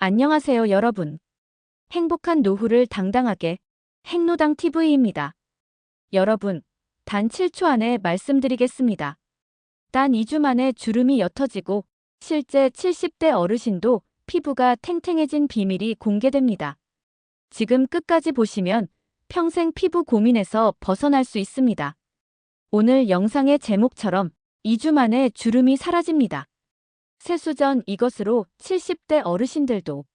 안녕하세요, 여러분. 행복한 노후를 당당하게 행노당 TV입니다. 여러분, 단 7초 안에 말씀드리겠습니다. 단 2주 만에 주름이 옅어지고 실제 70대 어르신도 피부가 탱탱해진 비밀이 공개됩니다. 지금 끝까지 보시면 평생 피부 고민에서 벗어날 수 있습니다. 오늘 영상의 제목처럼 2주 만에 주름이 사라집니다. 세수 전 이것으로 70대 어르신들도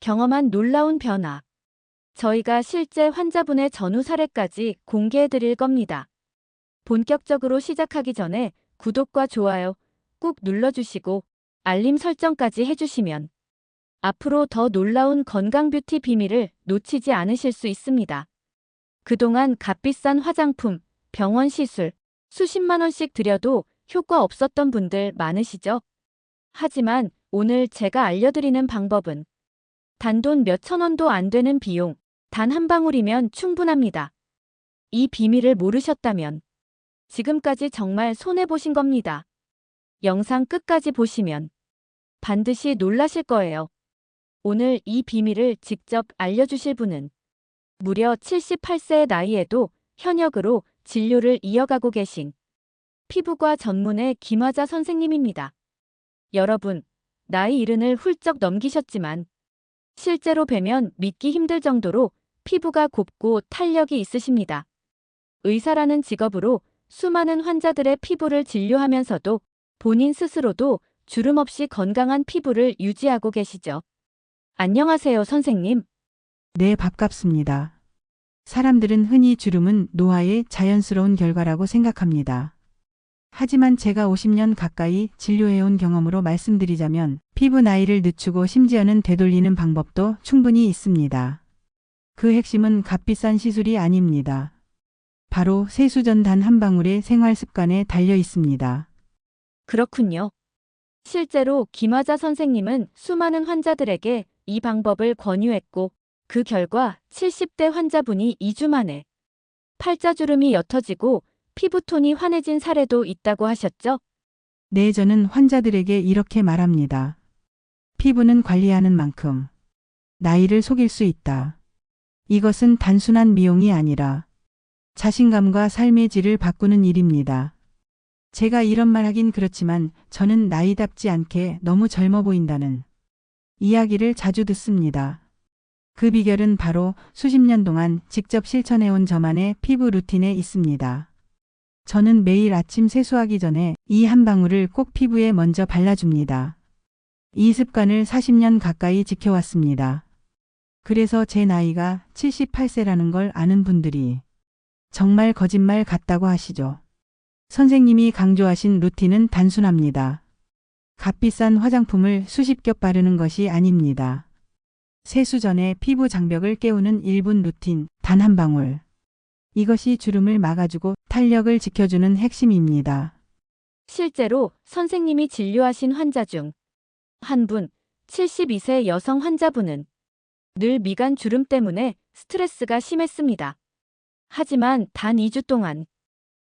경험한 놀라운 변화. 저희가 실제 환자분의 전후 사례까지 공개해 드릴 겁니다. 본격적으로 시작하기 전에 구독과 좋아요 꾹 눌러주시고 알림 설정까지 해주시면 앞으로 더 놀라운 건강 뷰티 비밀을 놓치지 않으실 수 있습니다. 그동안 값비싼 화장품, 병원 시술, 수십만 원씩 들여도 효과 없었던 분들 많으시죠? 하지만 오늘 제가 알려드리는 방법은 단돈 몇천 원도 안 되는 비용, 단 한 방울이면 충분합니다. 이 비밀을 모르셨다면 지금까지 정말 손해보신 겁니다. 영상 끝까지 보시면 반드시 놀라실 거예요. 오늘 이 비밀을 직접 알려주실 분은 무려 78세의 나이에도 현역으로 진료를 이어가고 계신 피부과 전문의 김화자 선생님입니다. 여러분, 나이 70을 훌쩍 넘기셨지만 실제로 뵈면 믿기 힘들 정도로 피부가 곱고 탄력이 있으십니다. 의사라는 직업으로 수많은 환자들의 피부를 진료하면서도 본인 스스로도 주름 없이 건강한 피부를 유지하고 계시죠. 안녕하세요, 선생님. 네, 반갑습니다. 사람들은 흔히 주름은 노화의 자연스러운 결과라고 생각합니다. 하지만 제가 50년 가까이 진료해온 경험으로 말씀드리자면 피부 나이를 늦추고 심지어는 되돌리는 방법도 충분히 있습니다. 그 핵심은 값비싼 시술이 아닙니다. 바로 세수 전 단 한 방울의 생활 습관에 달려 있습니다. 그렇군요. 실제로 김화자 선생님은 수많은 환자들에게 이 방법을 권유했고 그 결과 70대 환자분이 2주 만에 팔자주름이 옅어지고 피부톤이 환해진 사례도 있다고 하셨죠? 네, 저는 환자들에게 이렇게 말합니다. 피부는 관리하는 만큼 나이를 속일 수 있다. 이것은 단순한 미용이 아니라 자신감과 삶의 질을 바꾸는 일입니다. 제가 이런 말 하긴 그렇지만 저는 나이답지 않게 너무 젊어 보인다는 이야기를 자주 듣습니다. 그 비결은 바로 수십 년 동안 직접 실천해온 저만의 피부 루틴에 있습니다. 저는 매일 아침 세수하기 전에 이 한 방울을 꼭 피부에 먼저 발라줍니다. 이 습관을 40년 가까이 지켜왔습니다. 그래서 제 나이가 78세라는 걸 아는 분들이 정말 거짓말 같다고 하시죠. 선생님이 강조하신 루틴은 단순합니다. 값비싼 화장품을 수십 겹 바르는 것이 아닙니다. 세수 전에 피부 장벽을 깨우는 1분 루틴, 단 한 방울. 이것이 주름을 막아주고 탄력을 지켜주는 핵심입니다. 실제로 선생님이 진료하신 환자 중 한 분, 72세 여성 환자분은 늘 미간 주름 때문에 스트레스가 심했습니다. 하지만 단 2주 동안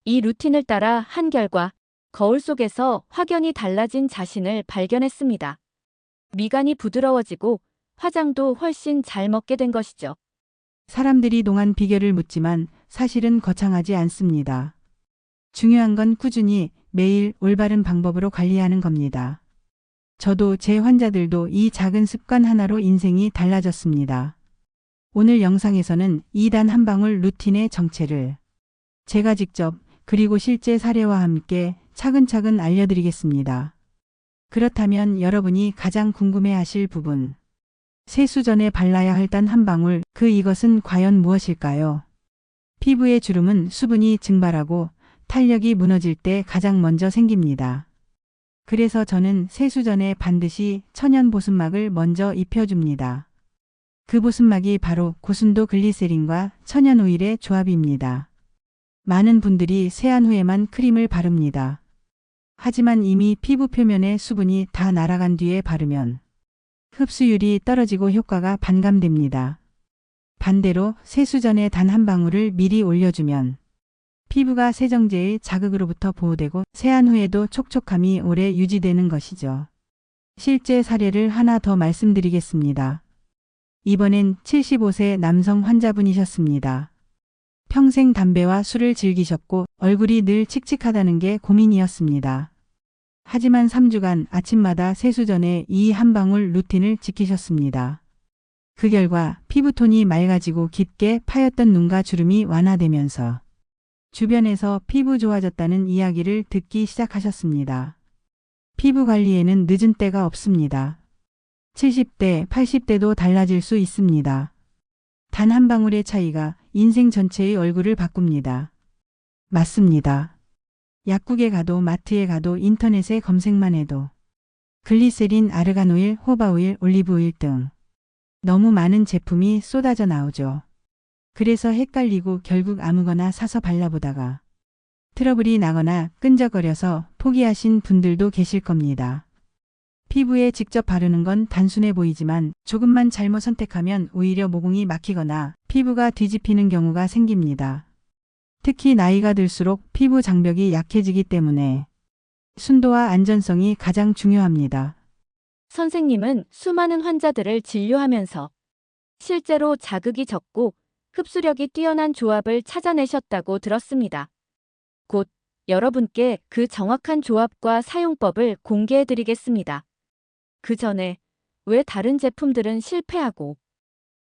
이 루틴을 따라 한결과 거울 속에서 확연히 달라진 자신을 발견했습니다. 미간이 부드러워지고 화장도 훨씬 잘 먹게 된 것이죠. 사람들이 동안 비결을 묻지만 사실은 거창하지 않습니다. 중요한 건 꾸준히 매일 올바른 방법으로 관리하는 겁니다. 저도 제 환자들도 이 작은 습관 하나로 인생이 달라졌습니다. 오늘 영상에서는 2단 한 방울 루틴의 정체를 제가 직접 그리고 실제 사례와 함께 차근차근 알려드리겠습니다. 그렇다면 여러분이 가장 궁금해하실 부분, 세수 전에 발라야 할 단 한 방울, 이것은 과연 무엇일까요? 피부의 주름은 수분이 증발하고 탄력이 무너질 때 가장 먼저 생깁니다. 그래서 저는 세수 전에 반드시 천연 보습막을 먼저 입혀줍니다. 그 보습막이 바로 고순도 글리세린과 천연 오일의 조합입니다. 많은 분들이 세안 후에만 크림을 바릅니다. 하지만 이미 피부 표면에 수분이 다 날아간 뒤에 바르면 흡수율이 떨어지고 효과가 반감됩니다. 반대로 세수 전에 단 한 방울을 미리 올려주면 피부가 세정제의 자극으로부터 보호되고 세안 후에도 촉촉함이 오래 유지되는 것이죠. 실제 사례를 하나 더 말씀드리겠습니다. 이번엔 75세 남성 환자분이셨습니다. 평생 담배와 술을 즐기셨고 얼굴이 늘 칙칙하다는 게 고민이었습니다. 하지만 3주간 아침마다 세수 전에 이 한 방울 루틴을 지키셨습니다. 그 결과 피부톤이 맑아지고 깊게 파였던 눈과 주름이 완화되면서 주변에서 피부 좋아졌다는 이야기를 듣기 시작하셨습니다. 피부 관리에는 늦은 때가 없습니다. 70대, 80대도 달라질 수 있습니다. 단 한 방울의 차이가 인생 전체의 얼굴을 바꿉니다. 맞습니다. 약국에 가도 마트에 가도 인터넷에 검색만 해도 글리세린, 아르간오일, 호바오일, 올리브오일 등 너무 많은 제품이 쏟아져 나오죠. 그래서 헷갈리고 결국 아무거나 사서 발라보다가 트러블이 나거나 끈적거려서 포기하신 분들도 계실 겁니다. 피부에 직접 바르는 건 단순해 보이지만 조금만 잘못 선택하면 오히려 모공이 막히거나 피부가 뒤집히는 경우가 생깁니다. 특히 나이가 들수록 피부 장벽이 약해지기 때문에 순도와 안전성이 가장 중요합니다. 선생님은 수많은 환자들을 진료하면서 실제로 자극이 적고 흡수력이 뛰어난 조합을 찾아내셨다고 들었습니다. 곧 여러분께 그 정확한 조합과 사용법을 공개해드리겠습니다. 그 전에 왜 다른 제품들은 실패하고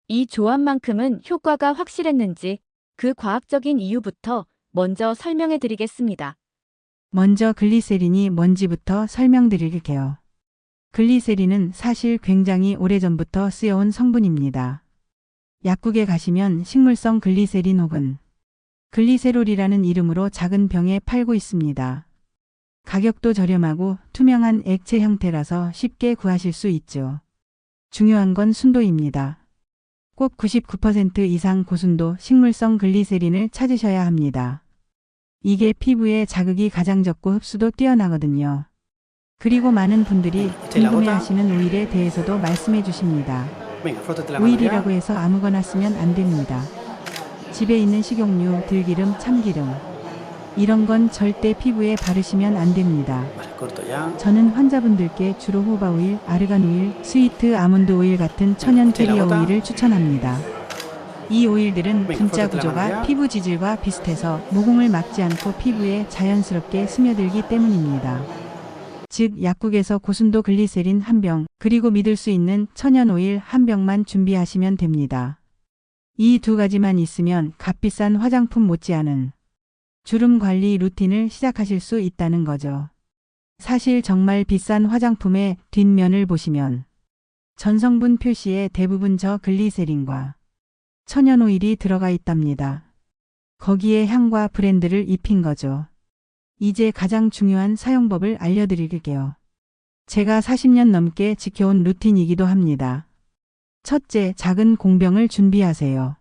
이 조합만큼은 효과가 확실했는지 그 과학적인 이유부터 먼저 설명해드리겠습니다. 먼저 글리세린이 뭔지부터 설명드릴게요. 글리세린은 사실 굉장히 오래전부터 쓰여온 성분입니다. 약국에 가시면 식물성 글리세린 혹은 글리세롤이라는 이름으로 작은 병에 팔고 있습니다. 가격도 저렴하고 투명한 액체 형태라서 쉽게 구하실 수 있죠. 중요한 건 순도입니다. 꼭 99% 이상 고순도 식물성 글리세린을 찾으셔야 합니다. 이게 피부에 자극이 가장 적고 흡수도 뛰어나거든요. 그리고 많은 분들이 궁금해하시는 오일에 대해서도 말씀해 주십니다. 오일이라고 해서 아무거나 쓰면 안 됩니다. 집에 있는 식용유, 들기름, 참기름 이런 건 절대 피부에 바르시면 안 됩니다. 저는 환자분들께 주로 호바오일, 아르간오일, 스위트 아몬드 오일 같은 천연 캐리어 오일을 추천합니다. 이 오일들은 분자 구조가 피부 지질과 비슷해서 모공을 막지 않고 피부에 자연스럽게 스며들기 때문입니다. 즉 약국에서 고순도 글리세린 한 병, 그리고 믿을 수 있는 천연 오일 한 병만 준비하시면 됩니다. 이 두 가지만 있으면 값비싼 화장품 못지않은 주름 관리 루틴을 시작하실 수 있다는 거죠. 사실 정말 비싼 화장품의 뒷면을 보시면 전성분 표시에 대부분 저 글리세린과 천연 오일이 들어가 있답니다. 거기에 향과 브랜드를 입힌 거죠. 이제 가장 중요한 사용법을 알려드릴게요. 제가 40년 넘게 지켜온 루틴이기도 합니다. 첫째, 작은 공병을 준비하세요.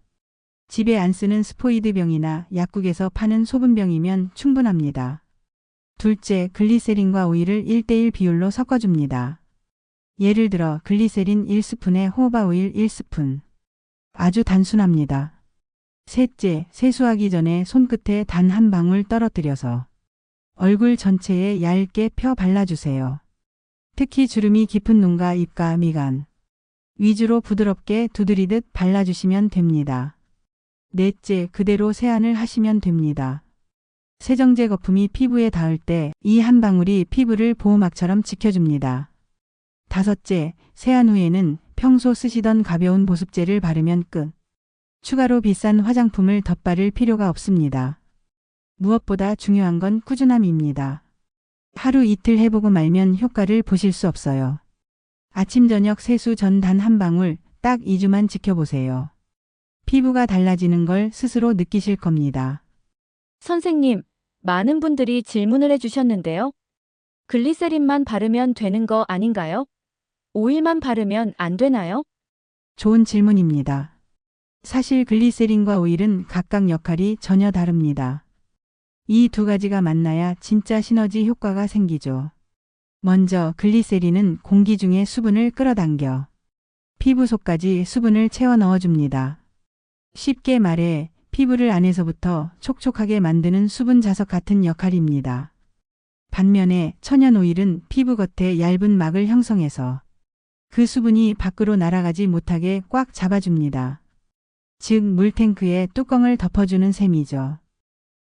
집에 안 쓰는 스포이드 병이나 약국에서 파는 소분병이면 충분합니다. 둘째, 글리세린과 오일을 1:1 비율로 섞어줍니다. 예를 들어 글리세린 1스푼에 호바오일 1스푼. 아주 단순합니다. 셋째, 세수하기 전에 손끝에 단 한 방울 떨어뜨려서 얼굴 전체에 얇게 펴 발라주세요. 특히 주름이 깊은 눈과 입가, 미간 위주로 부드럽게 두드리듯 발라주시면 됩니다. 넷째, 그대로 세안을 하시면 됩니다. 세정제 거품이 피부에 닿을 때 이 한 방울이 피부를 보호막처럼 지켜줍니다. 다섯째, 세안 후에는 평소 쓰시던 가벼운 보습제를 바르면 끝. 추가로 비싼 화장품을 덧바를 필요가 없습니다. 무엇보다 중요한 건 꾸준함입니다. 하루 이틀 해보고 말면 효과를 보실 수 없어요. 아침 저녁 세수 전 단 한 방울 딱 2주만 지켜보세요. 피부가 달라지는 걸 스스로 느끼실 겁니다. 선생님, 많은 분들이 질문을 해주셨는데요. 글리세린만 바르면 되는 거 아닌가요? 오일만 바르면 안 되나요? 좋은 질문입니다. 사실 글리세린과 오일은 각각 역할이 전혀 다릅니다. 이 두 가지가 만나야 진짜 시너지 효과가 생기죠. 먼저 글리세린은 공기 중에 수분을 끌어당겨 피부 속까지 수분을 채워 넣어줍니다. 쉽게 말해 피부를 안에서부터 촉촉하게 만드는 수분 자석 같은 역할입니다. 반면에 천연 오일은 피부 겉에 얇은 막을 형성해서 그 수분이 밖으로 날아가지 못하게 꽉 잡아줍니다. 즉 물탱크에 뚜껑을 덮어주는 셈이죠.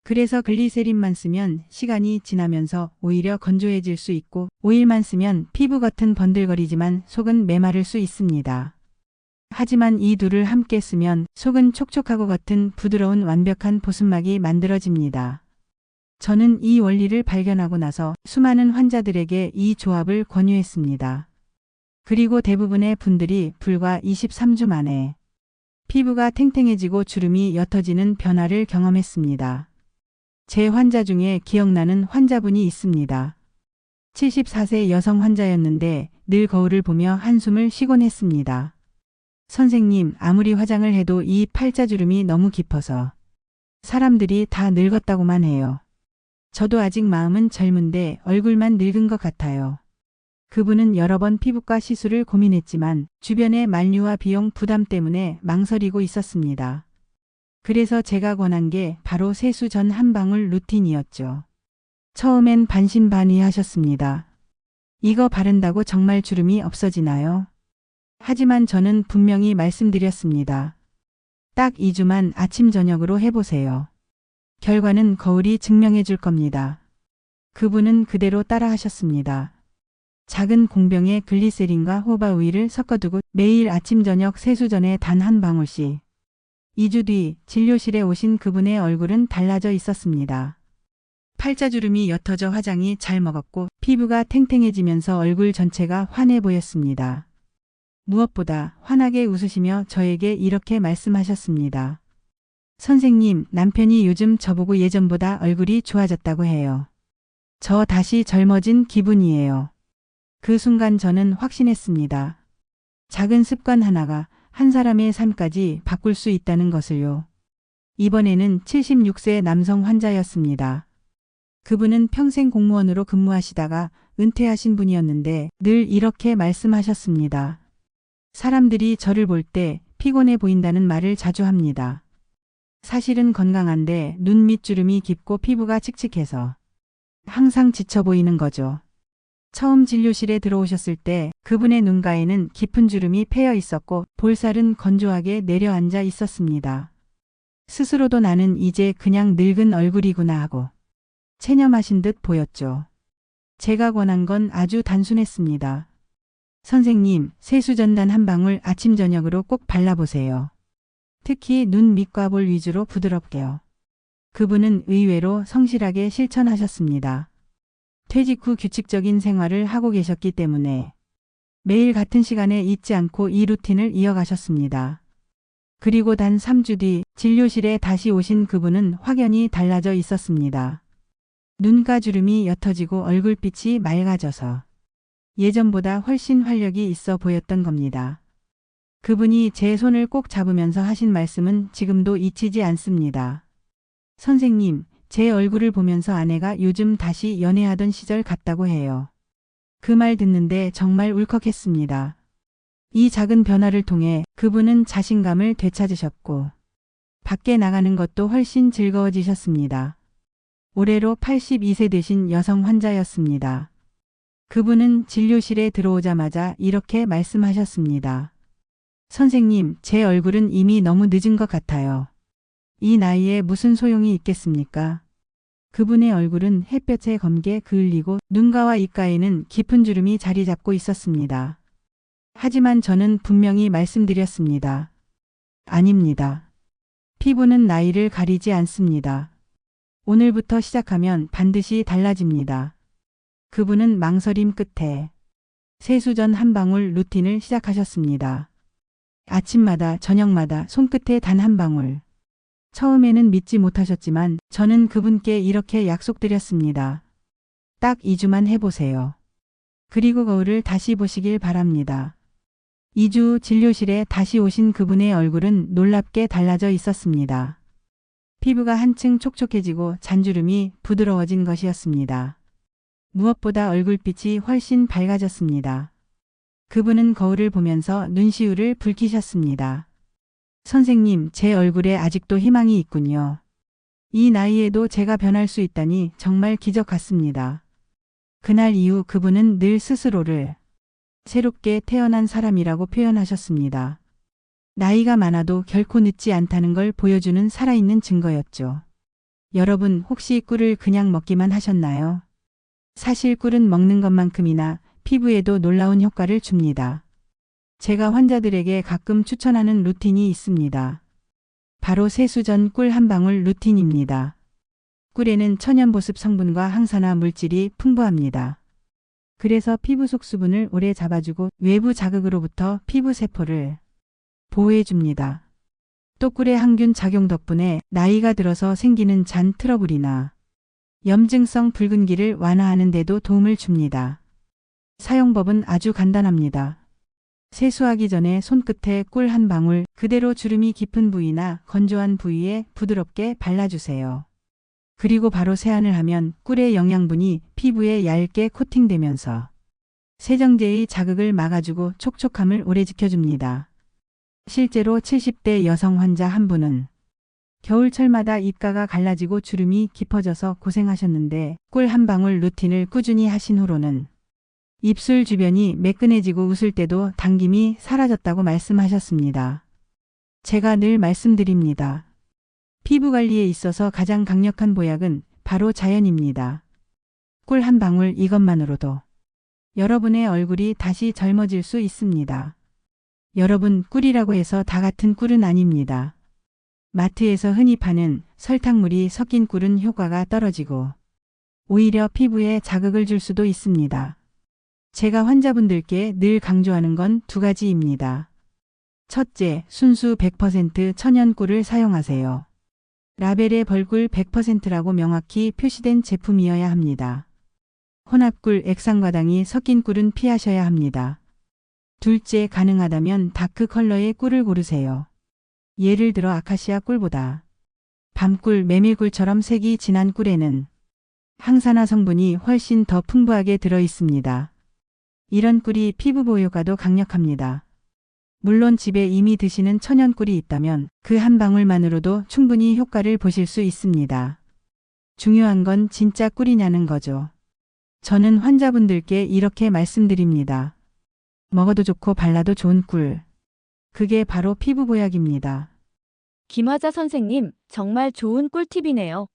그래서 글리세린만 쓰면 시간이 지나면서 오히려 건조해질 수 있고 오일만 쓰면 피부 겉은 번들거리지만 속은 메마를 수 있습니다. 하지만 이 둘을 함께 쓰면 속은 촉촉하고 겉은 부드러운 완벽한 보습막이 만들어집니다. 저는 이 원리를 발견하고 나서 수많은 환자들에게 이 조합을 권유했습니다. 그리고 대부분의 분들이 불과 23주 만에 피부가 탱탱해지고 주름이 옅어지는 변화를 경험했습니다. 제 환자 중에 기억나는 환자분이 있습니다. 74세 여성 환자였는데 늘 거울을 보며 한숨을 쉬곤 했습니다. 선생님, 아무리 화장을 해도 이 팔자주름이 너무 깊어서 사람들이 다 늙었다고만 해요. 저도 아직 마음은 젊은데 얼굴만 늙은 것 같아요. 그분은 여러 번 피부과 시술을 고민했지만 주변의 만류와 비용 부담 때문에 망설이고 있었습니다. 그래서 제가 권한 게 바로 세수 전 한 방울 루틴이었죠. 처음엔 반신반의하셨습니다. 이거 바른다고 정말 주름이 없어지나요? 하지만 저는 분명히 말씀드렸습니다. 딱 2주만 아침 저녁으로 해보세요. 결과는 거울이 증명해 줄 겁니다. 그분은 그대로 따라 하셨습니다. 작은 공병에 글리세린과 호바 오일을 섞어두고 매일 아침 저녁 세수 전에 단 한 방울씩. 2주 뒤 진료실에 오신 그분의 얼굴은 달라져 있었습니다. 팔자주름이 옅어져 화장이 잘 먹었고 피부가 탱탱해지면서 얼굴 전체가 환해 보였습니다. 무엇보다 환하게 웃으시며 저에게 이렇게 말씀하셨습니다. 선생님, 남편이 요즘 저보고 예전보다 얼굴이 좋아졌다고 해요. 저 다시 젊어진 기분이에요. 그 순간 저는 확신했습니다. 작은 습관 하나가 한 사람의 삶까지 바꿀 수 있다는 것을요. 이번에는 76세 남성 환자였습니다. 그분은 평생 공무원으로 근무하시다가 은퇴하신 분이었는데 늘 이렇게 말씀하셨습니다. 사람들이 저를 볼 때 피곤해 보인다는 말을 자주 합니다. 사실은 건강한데 눈 밑 주름이 깊고 피부가 칙칙해서 항상 지쳐 보이는 거죠. 처음 진료실에 들어오셨을 때 그분의 눈가에는 깊은 주름이 패여 있었고 볼살은 건조하게 내려앉아 있었습니다. 스스로도 나는 이제 그냥 늙은 얼굴이구나 하고 체념하신 듯 보였죠. 제가 권한 건 아주 단순했습니다. 선생님, 세수 전단 한 방울 아침 저녁으로 꼭 발라보세요. 특히 눈 밑과 볼 위주로 부드럽게요. 그분은 의외로 성실하게 실천하셨습니다. 퇴직 후 규칙적인 생활을 하고 계셨기 때문에 매일 같은 시간에 잊지 않고 이 루틴을 이어가셨습니다. 그리고 단 3주 뒤 진료실에 다시 오신 그분은 확연히 달라져 있었습니다. 눈가 주름이 옅어지고 얼굴빛이 맑아져서 예전보다 훨씬 활력이 있어 보였던 겁니다. 그분이 제 손을 꼭 잡으면서 하신 말씀은 지금도 잊히지 않습니다. 선생님, 제 얼굴을 보면서 아내가 요즘 다시 연애하던 시절 같다고 해요. 그 말 듣는데 정말 울컥했습니다. 이 작은 변화를 통해 그분은 자신감을 되찾으셨고 밖에 나가는 것도 훨씬 즐거워지셨습니다. 올해로 82세 되신 여성 환자였습니다. 그분은 진료실에 들어오자마자 이렇게 말씀하셨습니다. 선생님, 제 얼굴은 이미 너무 늦은 것 같아요. 이 나이에 무슨 소용이 있겠습니까? 그분의 얼굴은 햇볕에 검게 그을리고 눈가와 입가에는 깊은 주름이 자리 잡고 있었습니다. 하지만 저는 분명히 말씀드렸습니다. 아닙니다. 피부는 나이를 가리지 않습니다. 오늘부터 시작하면 반드시 달라집니다. 그분은 망설임 끝에 세수 전 한 방울 루틴을 시작하셨습니다. 아침마다 저녁마다 손끝에 단 한 방울. 처음에는 믿지 못하셨지만 저는 그분께 이렇게 약속드렸습니다. 딱 2주만 해보세요. 그리고 거울을 다시 보시길 바랍니다. 2주 진료실에 다시 오신 그분의 얼굴은 놀랍게 달라져 있었습니다. 피부가 한층 촉촉해지고 잔주름이 부드러워진 것이었습니다. 무엇보다 얼굴빛이 훨씬 밝아졌습니다. 그분은 거울을 보면서 눈시울을 붉히셨습니다. 선생님, 제 얼굴에 아직도 희망이 있군요. 이 나이에도 제가 변할 수 있다니 정말 기적 같습니다. 그날 이후 그분은 늘 스스로를 새롭게 태어난 사람이라고 표현하셨습니다. 나이가 많아도 결코 늦지 않다는 걸 보여주는 살아있는 증거였죠. 여러분 혹시 꿀을 그냥 먹기만 하셨나요? 사실 꿀은 먹는 것만큼이나 피부에도 놀라운 효과를 줍니다. 제가 환자들에게 가끔 추천하는 루틴이 있습니다. 바로 세수 전 꿀 한 방울 루틴입니다. 꿀에는 천연보습 성분과 항산화 물질이 풍부합니다. 그래서 피부 속 수분을 오래 잡아주고 외부 자극으로부터 피부 세포를 보호해줍니다. 또 꿀의 항균 작용 덕분에 나이가 들어서 생기는 잔 트러블이나 염증성 붉은기를 완화하는 데도 도움을 줍니다. 사용법은 아주 간단합니다. 세수하기 전에 손끝에 꿀 한 방울 그대로 주름이 깊은 부위나 건조한 부위에 부드럽게 발라주세요. 그리고 바로 세안을 하면 꿀의 영양분이 피부에 얇게 코팅되면서 세정제의 자극을 막아주고 촉촉함을 오래 지켜줍니다. 실제로 70대 여성 환자 한 분은 겨울철마다 입가가 갈라지고 주름이 깊어져서 고생하셨는데 꿀 한 방울 루틴을 꾸준히 하신 후로는 입술 주변이 매끈해지고 웃을 때도 당김이 사라졌다고 말씀하셨습니다. 제가 늘 말씀드립니다. 피부 관리에 있어서 가장 강력한 보약은 바로 자연입니다. 꿀 한 방울 이것만으로도 여러분의 얼굴이 다시 젊어질 수 있습니다. 여러분 꿀이라고 해서 다 같은 꿀은 아닙니다. 마트에서 흔히 파는 설탕물이 섞인 꿀은 효과가 떨어지고 오히려 피부에 자극을 줄 수도 있습니다. 제가 환자분들께 늘 강조하는 건 두 가지입니다. 첫째, 순수 100% 천연 꿀을 사용하세요. 라벨에 벌꿀 100%라고 명확히 표시된 제품이어야 합니다. 혼합꿀, 액상과당이 섞인 꿀은 피하셔야 합니다. 둘째, 가능하다면 다크 컬러의 꿀을 고르세요. 예를 들어 아카시아 꿀보다 밤꿀, 메밀꿀처럼 색이 진한 꿀에는 항산화 성분이 훨씬 더 풍부하게 들어 있습니다. 이런 꿀이 피부 보호 효과도 강력합니다. 물론 집에 이미 드시는 천연 꿀이 있다면 그 한 방울만으로도 충분히 효과를 보실 수 있습니다. 중요한 건 진짜 꿀이냐는 거죠. 저는 환자분들께 이렇게 말씀드립니다. 먹어도 좋고 발라도 좋은 꿀. 그게 바로 피부 보약입니다. 김화자 선생님, 정말 좋은 꿀팁이네요.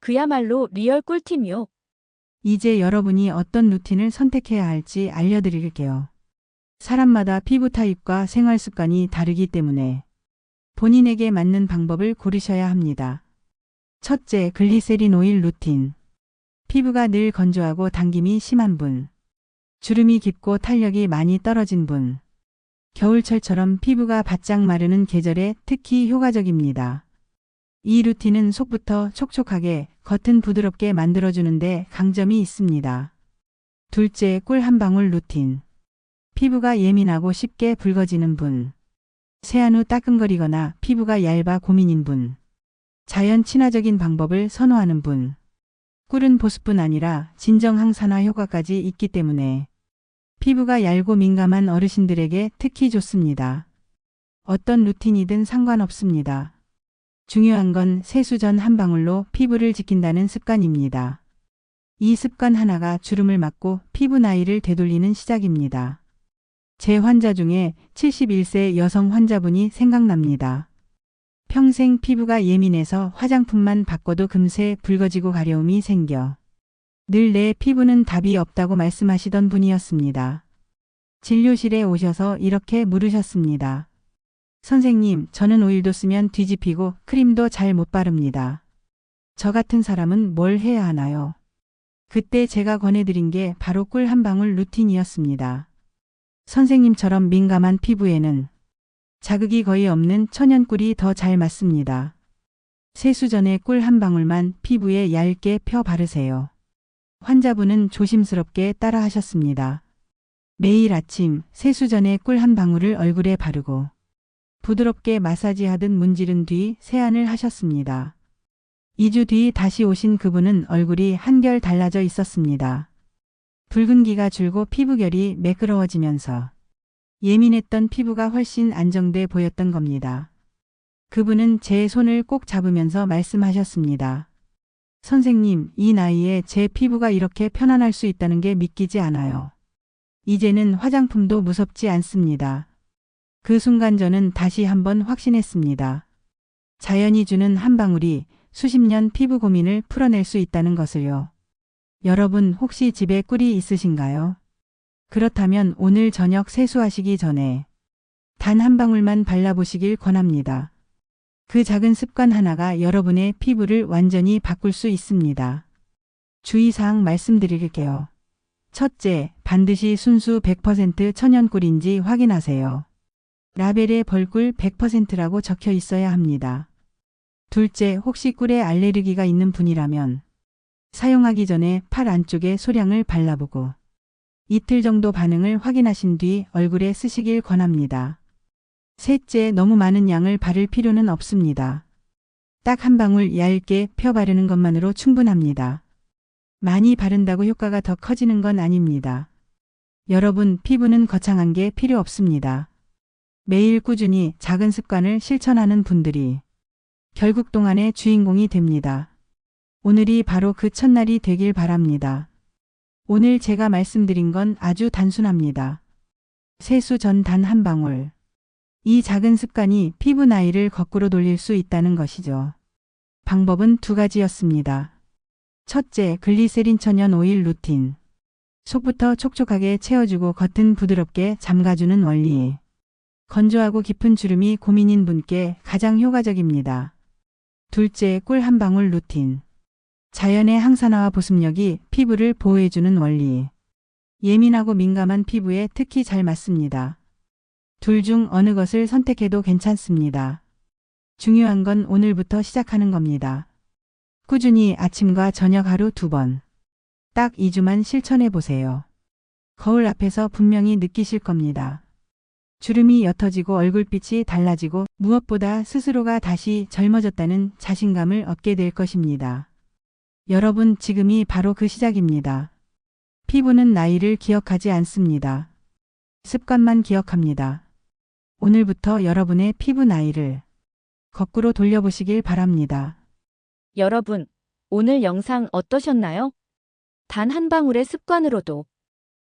그야말로 리얼 꿀팁이요. 이제 여러분이 어떤 루틴을 선택해야 할지 알려드릴게요. 사람마다 피부 타입과 생활 습관이 다르기 때문에 본인에게 맞는 방법을 고르셔야 합니다. 첫째, 글리세린 오일 루틴. 피부가 늘 건조하고 당김이 심한 분, 주름이 깊고 탄력이 많이 떨어진 분, 겨울철처럼 피부가 바짝 마르는 계절에 특히 효과적입니다. 이 루틴은 속부터 촉촉하게, 겉은 부드럽게 만들어주는데 강점이 있습니다. 둘째, 꿀 한 방울 루틴. 피부가 예민하고 쉽게 붉어지는 분, 세안 후 따끔거리거나 피부가 얇아 고민인 분, 자연 친화적인 방법을 선호하는 분. 꿀은 보습뿐 아니라 진정 항산화 효과까지 있기 때문에 피부가 얇고 민감한 어르신들에게 특히 좋습니다. 어떤 루틴이든 상관없습니다. 중요한 건 세수 전 한 방울로 피부를 지킨다는 습관입니다. 이 습관 하나가 주름을 막고 피부 나이를 되돌리는 시작입니다. 제 환자 중에 71세 여성 환자분이 생각납니다. 평생 피부가 예민해서 화장품만 바꿔도 금세 붉어지고 가려움이 생겨 늘 내 피부는 답이 없다고 말씀하시던 분이었습니다. 진료실에 오셔서 이렇게 물으셨습니다. 선생님, 저는 오일도 쓰면 뒤집히고 크림도 잘 못 바릅니다. 저 같은 사람은 뭘 해야 하나요? 그때 제가 권해드린 게 바로 꿀 한 방울 루틴이었습니다. 선생님처럼 민감한 피부에는 자극이 거의 없는 천연꿀이 더 잘 맞습니다. 세수 전에 꿀 한 방울만 피부에 얇게 펴 바르세요. 환자분은 조심스럽게 따라 하셨습니다. 매일 아침 세수 전에 꿀 한 방울을 얼굴에 바르고 부드럽게 마사지하듯 문지른 뒤 세안을 하셨습니다. 2주 뒤 다시 오신 그분은 얼굴이 한결 달라져 있었습니다. 붉은기가 줄고 피부결이 매끄러워지면서 예민했던 피부가 훨씬 안정돼 보였던 겁니다. 그분은 제 손을 꼭 잡으면서 말씀하셨습니다. 선생님, 이 나이에 제 피부가 이렇게 편안할 수 있다는 게 믿기지 않아요. 이제는 화장품도 무섭지 않습니다. 그 순간 저는 다시 한번 확신했습니다. 자연이 주는 한 방울이 수십 년 피부 고민을 풀어낼 수 있다는 것을요. 여러분 혹시 집에 꿀이 있으신가요? 그렇다면 오늘 저녁 세수하시기 전에 단 한 방울만 발라보시길 권합니다. 그 작은 습관 하나가 여러분의 피부를 완전히 바꿀 수 있습니다. 주의사항 말씀드릴게요. 첫째, 반드시 순수 100% 천연 꿀인지 확인하세요. 라벨에 벌꿀 100%라고 적혀 있어야 합니다. 둘째, 혹시 꿀에 알레르기가 있는 분이라면 사용하기 전에 팔 안쪽에 소량을 발라보고 이틀 정도 반응을 확인하신 뒤 얼굴에 쓰시길 권합니다. 셋째, 너무 많은 양을 바를 필요는 없습니다. 딱 한 방울 얇게 펴 바르는 것만으로 충분합니다. 많이 바른다고 효과가 더 커지는 건 아닙니다. 여러분, 피부는 거창한 게 필요 없습니다. 매일 꾸준히 작은 습관을 실천하는 분들이 결국 동안의 주인공이 됩니다. 오늘이 바로 그 첫날이 되길 바랍니다. 오늘 제가 말씀드린 건 아주 단순합니다. 세수 전 단 한 방울. 이 작은 습관이 피부 나이를 거꾸로 돌릴 수 있다는 것이죠. 방법은 두 가지였습니다. 첫째, 글리세린 천연 오일 루틴. 속부터 촉촉하게 채워주고 겉은 부드럽게 잠가주는 원리. 건조하고 깊은 주름이 고민인 분께 가장 효과적입니다. 둘째, 꿀 한 방울 루틴. 자연의 항산화와 보습력이 피부를 보호해주는 원리. 예민하고 민감한 피부에 특히 잘 맞습니다. 둘 중 어느 것을 선택해도 괜찮습니다. 중요한 건 오늘부터 시작하는 겁니다. 꾸준히 아침과 저녁 하루 2번. 딱 2주만 실천해 보세요. 거울 앞에서 분명히 느끼실 겁니다. 주름이 옅어지고 얼굴빛이 달라지고 무엇보다 스스로가 다시 젊어졌다는 자신감을 얻게 될 것입니다. 여러분, 지금이 바로 그 시작입니다. 피부는 나이를 기억하지 않습니다. 습관만 기억합니다. 오늘부터 여러분의 피부 나이를 거꾸로 돌려보시길 바랍니다. 여러분, 오늘 영상 어떠셨나요? 단 한 방울의 습관으로도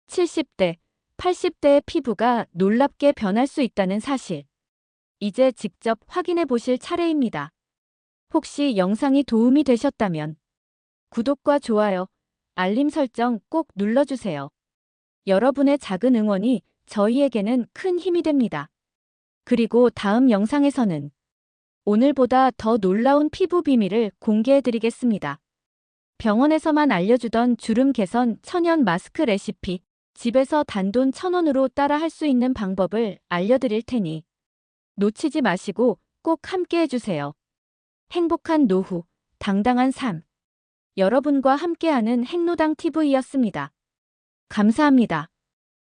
70대, 80대의 피부가 놀랍게 변할 수 있다는 사실. 이제 직접 확인해 보실 차례입니다. 혹시 영상이 도움이 되셨다면 구독과 좋아요, 알림 설정 꼭 눌러주세요. 여러분의 작은 응원이 저희에게는 큰 힘이 됩니다. 그리고 다음 영상에서는 오늘보다 더 놀라운 피부 비밀을 공개해드리겠습니다. 병원에서만 알려주던 주름 개선 천연 마스크 레시피, 집에서 단돈 1,000원으로 따라 할 수 있는 방법을 알려드릴 테니 놓치지 마시고 꼭 함께 해주세요. 행복한 노후, 당당한 삶. 여러분과 함께하는 행로당 TV였습니다. 감사합니다.